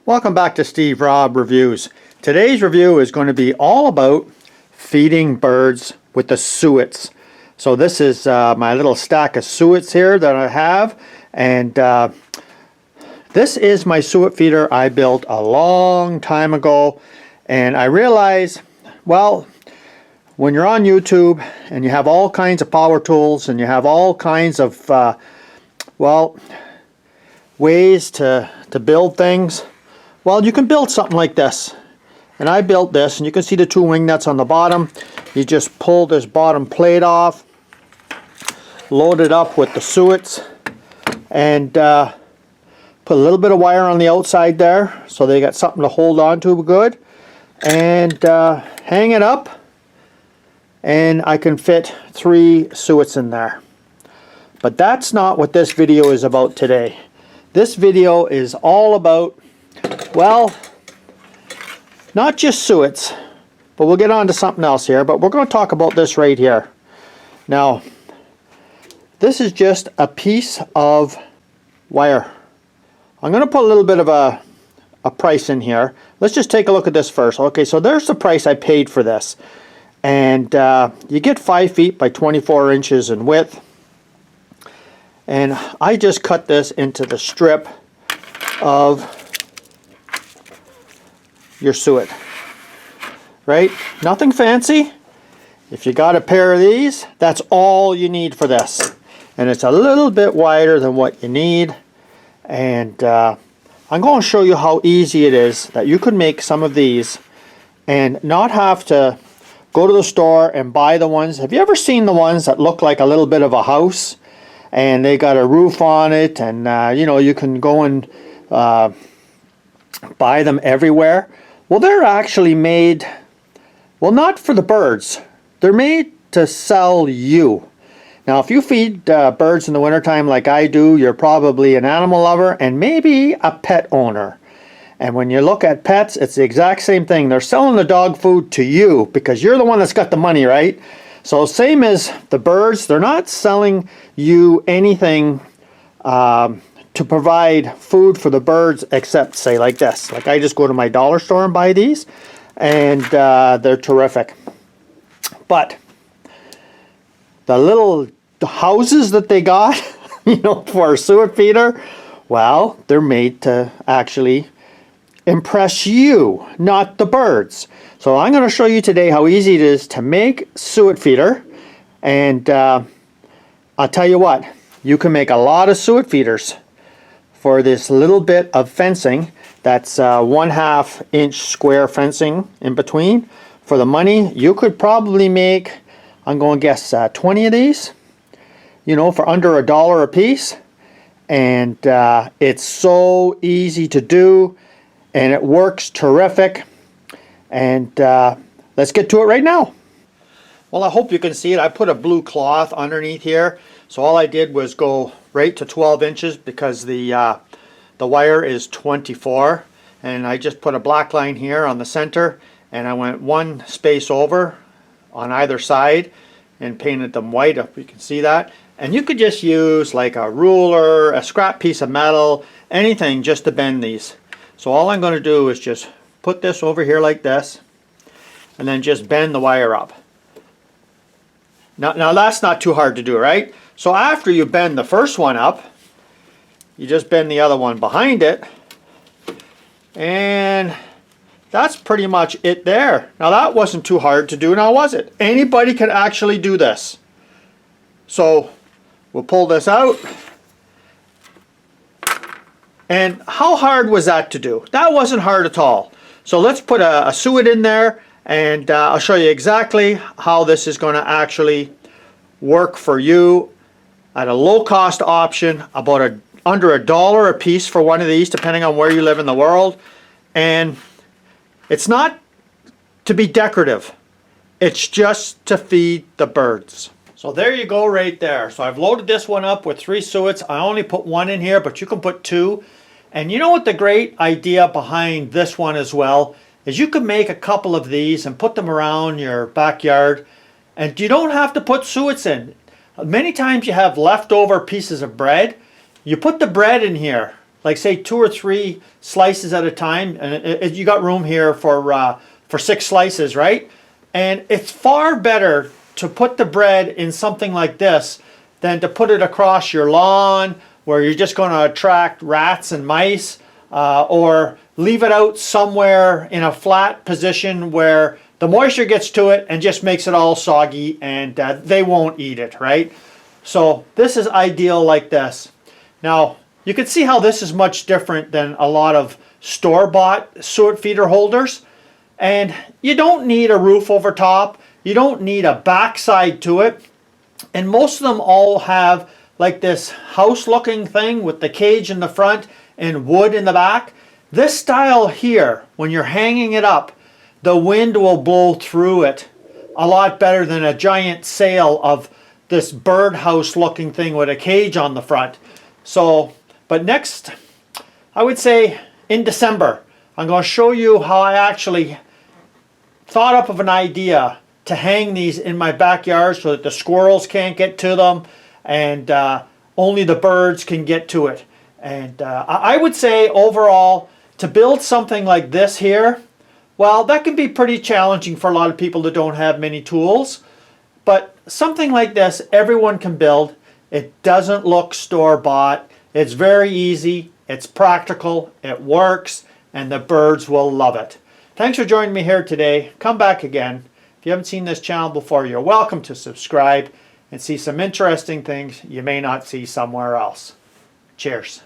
Welcome back to Steve Robb Reviews. Today's review is going to be all about feeding birds with the suets. So this is my little stack of suets here that I have, and this is my suet feeder I built a long time ago, and I realized, well, when you're on YouTube and you have all kinds of power tools and you have all kinds of ways to build things, well, you can build something like this. And I built this, and you can see the two wing nuts on the bottom. You just pull this bottom plate off, load it up with the suets, and put a little bit of wire on the outside there so they got something to hold on to good, and hang it up, and I can fit 3 suets in there. But that's not what this video is about today. This video is all about, well, not just suets, but we'll get on to something else here, but we're going to talk about this right here. Now, this is just a piece of wire. I'm going to put a little bit of a price in here. Let's just take a look at this first. Okay, so there's the price I paid for this. And you get 5 feet by 24 inches in width. And I just cut this into the strip of your suet, right? Nothing fancy. If you got a pair of these, that's all you need for this, and it's a little bit wider than what you need. And I'm going to show you how easy it is that you can make some of these and not have to go to the store and buy the ones. Have you ever seen the ones that look like a little bit of a house and they got a roof on it, and you know, you can go and buy them everywhere? Well, they're actually made, well, not for the birds. They're made to sell you. Now, if you feed birds in the wintertime like I do, you're probably an animal lover and maybe a pet owner. And when you look at pets, it's the exact same thing. They're selling the dog food to you because you're the one that's got the money, right? So same as the birds, they're not selling you anything to provide food for the birds, except say like this. Like, I just go to my dollar store and buy these, and they're terrific. But the little houses that they got, you know, for a suet feeder, well, they're made to actually impress you, not the birds. So I'm going to show you today how easy it is to make suet feeder, and I'll tell you what, you can make a lot of suet feeders for this little bit of fencing. That's 1/2 inch square fencing in between. For the money, you could probably make, I'm going to guess, 20 of these, you know, for under $1 a piece. And it's so easy to do, and it works terrific. And let's get to it right now. Well, I hope you can see it. I put a blue cloth underneath here. So all I did was go right to 12 inches because the wire is 24. And I just put a black line here on the center, and I went 1 space over on either side and painted them white, if you can see that. And you could just use like a ruler, a scrap piece of metal, anything just to bend these. So all I'm going to do is just put this over here like this, and then just bend the wire up. Now that's not too hard to do, right? So after you bend the first one up, you just bend the other one behind it, and that's pretty much it there. Now that wasn't too hard to do, now was it? Anybody can actually do this. So we'll pull this out. And how hard was that to do? That wasn't hard at all. So let's put a suet in there, and I'll show you exactly how this is going to actually work for you at a low cost option, about under $1 a piece for one of these, depending on where you live in the world. And it's not to be decorative, it's just to feed the birds. So there you go right there. So I've loaded this one up with 3 suets. I only put 1 in here, but you can put 2. And you know what the great idea behind this one as well is? You can make a couple of these and put them around your backyard, and you don't have to put suets in. Many times you have leftover pieces of bread. You put the bread in here like say 2 or 3 slices at a time, and you got room here for 6 slices, right? And it's far better to put the bread in something like this than to put it across your lawn where you're just going to attract rats and mice, or leave it out somewhere in a flat position where the moisture gets to it and just makes it all soggy, and they won't eat it, right? So this is ideal like this. Now, you can see how this is much different than a lot of store-bought suet feeder holders. And you don't need a roof over top. You don't need a backside to it. And most of them all have like this house-looking thing with the cage in the front and wood in the back. This style here, when you're hanging it up, the wind will blow through it a lot better than a giant sail of this birdhouse looking thing with a cage on the front. So, but next, I would say in December, I'm going to show you how I actually thought up of an idea to hang these in my backyard so that the squirrels can't get to them, and only the birds can get to it. And I would say overall, to build something like this here, well, that can be pretty challenging for a lot of people that don't have many tools. But something like this, everyone can build. It doesn't look store-bought. It's very easy, it's practical, it works, and the birds will love it. Thanks for joining me here today. Come back again. If you haven't seen this channel before, you're welcome to subscribe and see some interesting things you may not see somewhere else. Cheers.